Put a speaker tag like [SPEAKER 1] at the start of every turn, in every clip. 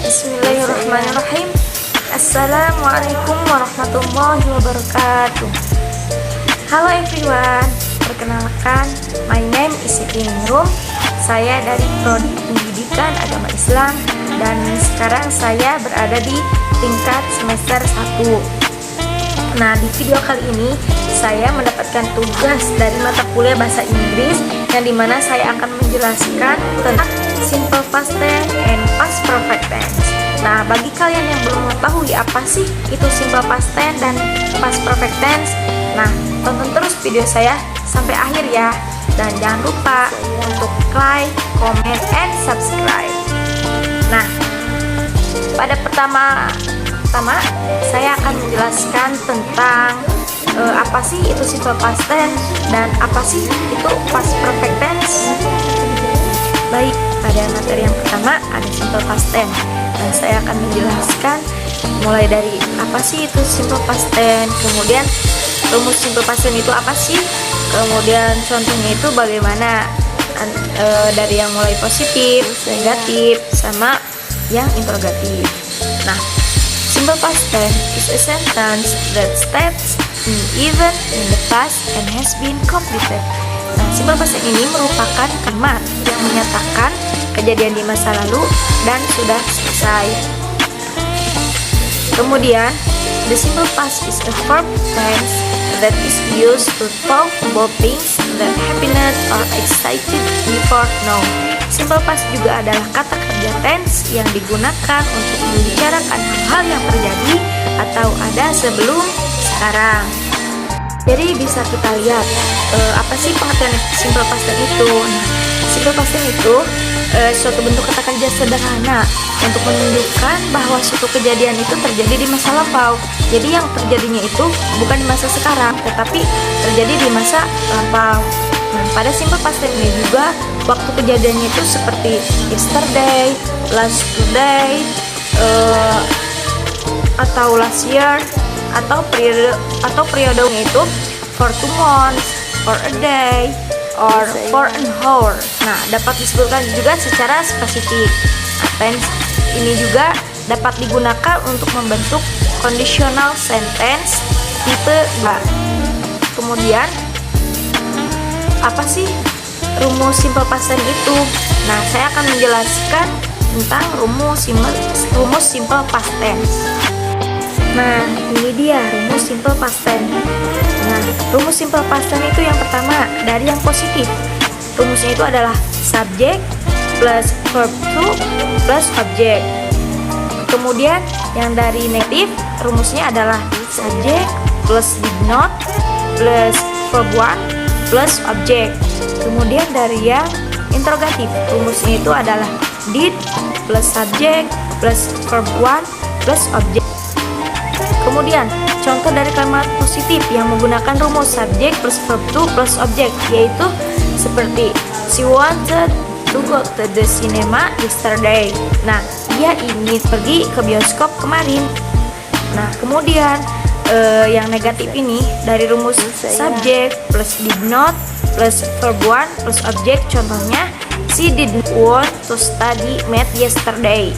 [SPEAKER 1] Bismillahirrahmanirrahim. Assalamualaikum warahmatullahi wabarakatuh. Halo everyone, perkenalkan, my name is Siti Ningrum. Saya dari Prodi Pendidikan Agama Islam dan sekarang saya berada di tingkat semester 1. Nah, di video kali ini saya mendapatkan tugas dari mata kuliah bahasa Inggris yang dimana saya akan menjelaskan tentang simple past tense and past perfect tense. Nah, bagi kalian yang belum mengetahui apa sih itu simple past tense dan past perfect tense, nah tonton terus video saya sampai akhir ya. Dan jangan lupa untuk like, comment, and subscribe. Nah, pada pertama saya akan menjelaskan tentang apa sih itu simple past tense dan apa sih itu past perfect tense. Baik, pada materi yang pertama ada simple past tense dan saya akan menjelaskan mulai dari apa sih itu simple past tense, kemudian rumus simple past tense itu apa sih, kemudian contohnya itu bagaimana dari yang mulai positif, negatif, sama yang interrogatif. Nah, simple past tense is a sentence that states an event in the past and has been completed. Nah, simple past tense ini merupakan kalimat yang menyatakan kejadian di masa lalu dan sudah selesai. Kemudian, the simple past is a verb tense that is used to talk about things that happened or excited before now. Simple past juga adalah kata kerja tense yang digunakan untuk membicarakan hal-hal yang terjadi atau ada sebelum sekarang. Jadi bisa kita lihat apa sih pengertian simple past tense itu. Nah, simple past tense itu suatu bentuk kata kerja sederhana untuk menunjukkan bahwa suatu kejadian itu terjadi di masa lampau. Jadi yang terjadinya itu bukan di masa sekarang, tetapi terjadi di masa lampau. Nah, pada simple past tense ini juga waktu kejadiannya itu seperti yesterday, last today, atau last year, atau periodenya itu for 2 months, for a day, or for an hour. Nah, dapat disebutkan juga secara spesifik. Tense ini juga dapat digunakan untuk membentuk conditional sentence tipe 2. Kemudian, apa sih rumus simple past tense itu? Nah, saya akan menjelaskan tentang rumus simple past tense. Nah, ini dia rumus simple past tense. Nah, rumus simple past tense itu yang pertama dari yang positif. Rumusnya itu adalah subject plus verb to plus object. Kemudian yang dari negatif rumusnya adalah subject plus did not plus verb 1 plus object. Kemudian dari yang interrogatif rumusnya itu adalah did plus subject plus verb 1 plus object. Kemudian contoh dari kalimat positif yang menggunakan rumus subject plus verb 2 plus object yaitu seperti she wanted to go to the cinema yesterday. Nah, dia ingin pergi ke bioskop kemarin. Nah, kemudian yang negatif ini dari rumus subject plus did not plus verb 1 plus object, contohnya she didn't want to study math yesterday.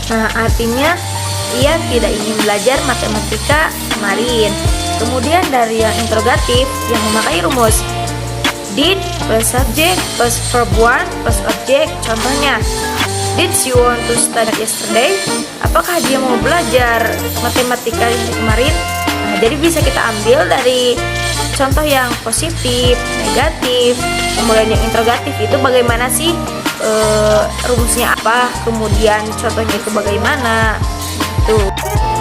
[SPEAKER 1] Nah, artinya ia tidak ingin belajar matematika kemarin. Kemudian dari yang interrogatif yang memakai rumus did plus subject plus verb 1 plus object, contohnya did she want to study yesterday? Apakah dia mau belajar matematika kemarin? Nah, jadi bisa kita ambil dari contoh yang positif, negatif, kemudian yang interrogatif itu bagaimana sih rumusnya apa, kemudian contohnya itu bagaimana tuh.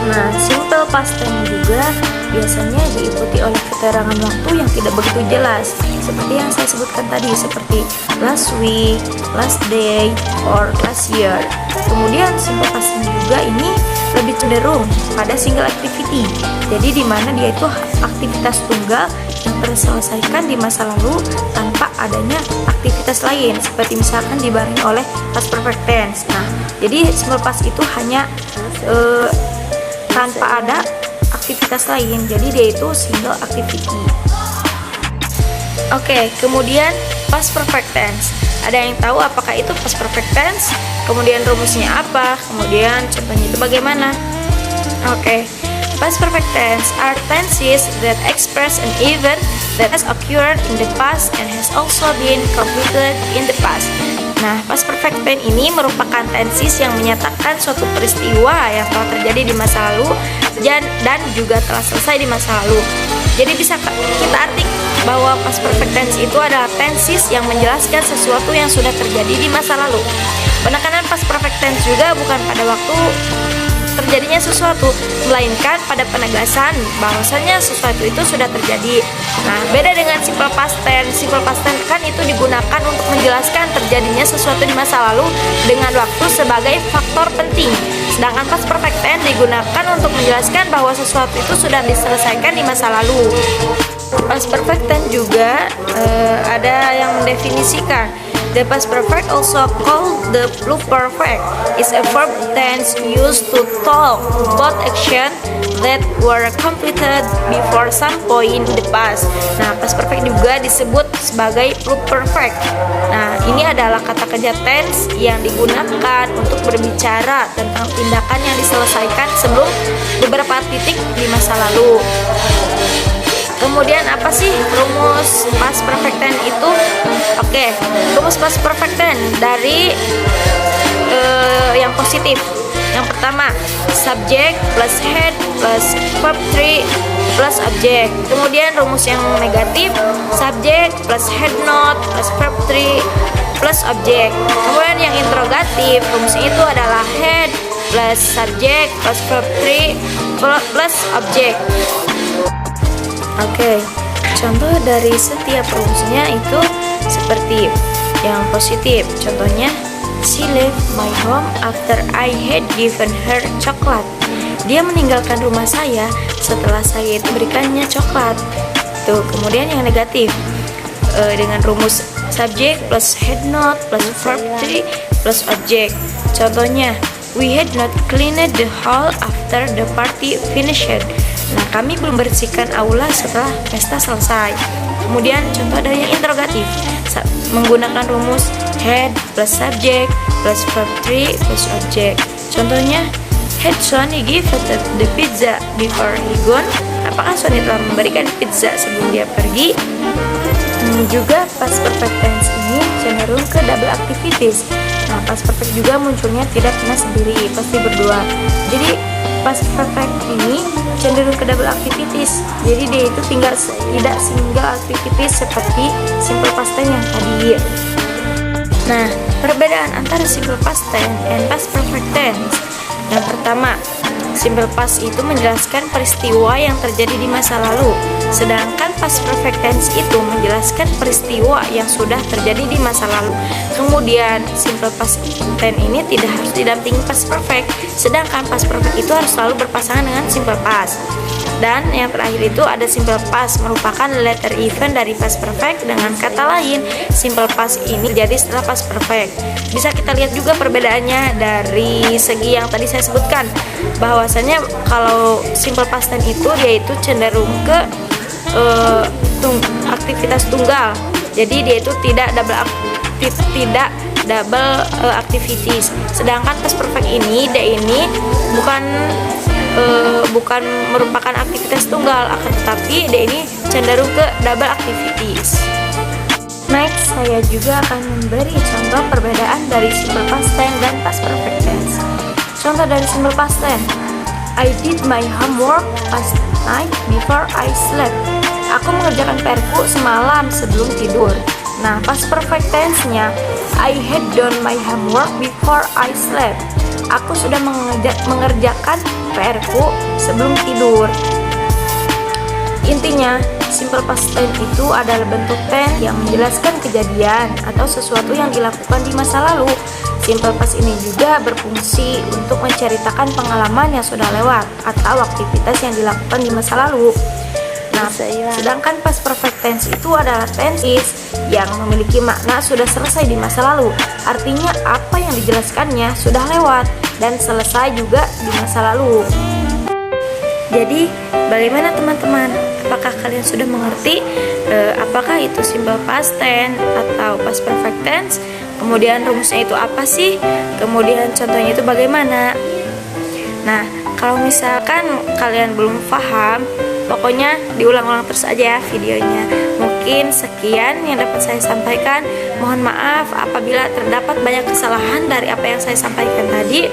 [SPEAKER 1] Nah, simple past tense juga biasanya diikuti oleh keterangan waktu yang tidak begitu jelas, seperti yang saya sebutkan tadi, seperti last week, last day, or last year. Kemudian simple past tense juga ini lebih cenderung pada single activity, jadi di mana dia itu aktivitas tunggal yang terselesaikan di masa lalu tanpa adanya aktivitas lain, seperti misalkan dibarengi oleh past perfect tense. Nah, jadi simple past itu hanya tanpa ada aktivitas lain, jadi dia itu single activity. Oke, kemudian past perfect tense. Ada yang tahu apakah itu past perfect tense? kemudian rumusnya apa, kemudian contohnya itu bagaimana. Oke. Past perfect tense are tenses that express an event that has occurred in the past and has also been completed in the past. Nah, past perfect tense ini merupakan tenses yang menyatakan suatu peristiwa yang telah terjadi di masa lalu dan juga telah selesai di masa lalu. Jadi bisa kita artikan bahwa past perfect tense itu adalah tenses yang menjelaskan sesuatu yang sudah terjadi di masa lalu. Penekanan past perfect tense juga bukan pada waktu terjadinya sesuatu, melainkan pada penegasan bahwasanya sesuatu itu sudah terjadi. Nah, beda dengan simple past tense. Simple past tense kan itu digunakan untuk menjelaskan terjadinya sesuatu di masa lalu dengan waktu sebagai faktor penting. Sedangkan past perfect tense digunakan untuk menjelaskan bahwa sesuatu itu sudah diselesaikan di masa lalu. Past perfect tense juga ada yang mendefinisikan. The past perfect, also called the pluperfect, is a verb tense used to talk about action that were completed before some point in the past. Nah, past perfect juga disebut sebagai pluperfect. Nah, ini adalah kata kerja tense yang digunakan untuk berbicara tentang tindakan yang diselesaikan sebelum beberapa titik di masa lalu. Kemudian apa sih rumus past perfect tense itu? Oke, rumus past perfect tense dari yang positif. Yang pertama, subject plus head plus verb 3 plus object. Kemudian rumus yang negatif, subject plus head not plus verb 3 plus object. Kemudian yang interrogatif, rumusnya itu adalah head plus subject plus verb 3 plus object. Oke, contoh dari setiap rumusnya itu seperti yang positif. Contohnya, she left my home after I had given her chocolate. Dia meninggalkan rumah saya setelah saya itu berikannya coklat. Tuh, kemudian yang negatif dengan rumus subject plus head not plus verb 3 plus object. Contohnya, we had not cleaned the hall after the party finished. Nah, kami belum bersihkan aula setelah pesta selesai. Kemudian contoh dari yang interrogatif, menggunakan rumus head plus subject plus verb 3 plus object. Contohnya, had Sonny given the pizza before he gone? Apakah Sonny telah memberikan pizza sebelum dia pergi? Juga past perfect tense ini cenderung ke double activities. Nah, past perfect juga munculnya tidak pernah sendiri, pasti berdua. Jadi past perfect ini cenderung ke double activities. Jadi dia itu tidak single activities seperti simple past tense yang tadi. Nah, perbedaan antara simple past tense dan past perfect tense. Yang pertama, simple past itu menjelaskan peristiwa yang terjadi di masa lalu, sedangkan past perfect tense itu menjelaskan peristiwa yang sudah terjadi di masa lalu. Kemudian simple past tense ini tidak harus didampingi past perfect, sedangkan past perfect itu harus selalu berpasangan dengan simple past. Dan yang terakhir itu ada simple past, merupakan later event dari past perfect. Dengan kata lain, simple past ini jadi setelah past perfect. Bisa kita lihat juga perbedaannya dari segi yang tadi saya sebutkan, bahwasanya kalau simple past tense itu dia itu cenderung ke aktivitas tunggal. Jadi dia itu tidak double activities. Sedangkan past perfect ini dia ini bukan merupakan aktivitas tunggal, akan tetapi dia ini cenderung ke double activities. Next, saya juga akan memberi contoh perbedaan dari simple past tense dan past perfect tense. Contoh dari simple past tense, I did my homework last night before I slept. Aku mengerjakan PR-ku semalam sebelum tidur. Nah, past perfect tense-nya, I had done my homework before I slept. Aku sudah mengerjakan PR-ku sebelum tidur. Intinya, simple past tense itu adalah bentuk tense yang menjelaskan kejadian atau sesuatu yang dilakukan di masa lalu. Simple past ini juga berfungsi untuk menceritakan pengalaman yang sudah lewat atau aktivitas yang dilakukan di masa lalu. Nah, sedangkan past perfect tense itu adalah tenses yang memiliki makna sudah selesai di masa lalu. Artinya apa yang dijelaskannya sudah lewat dan selesai juga di masa lalu. Jadi, bagaimana teman-teman? Apakah kalian sudah mengerti apakah itu simple past tense atau past perfect tense? kemudian rumusnya itu apa sih, kemudian contohnya itu bagaimana. Nah, kalau misalkan kalian belum paham, pokoknya diulang-ulang terus aja ya videonya. Mungkin sekian yang dapat saya sampaikan. Mohon maaf apabila terdapat banyak kesalahan dari apa yang saya sampaikan tadi.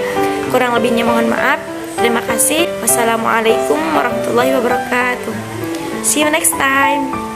[SPEAKER 1] Kurang lebihnya mohon maaf. Terima kasih. Wassalamualaikum warahmatullahi wabarakatuh. See you next time.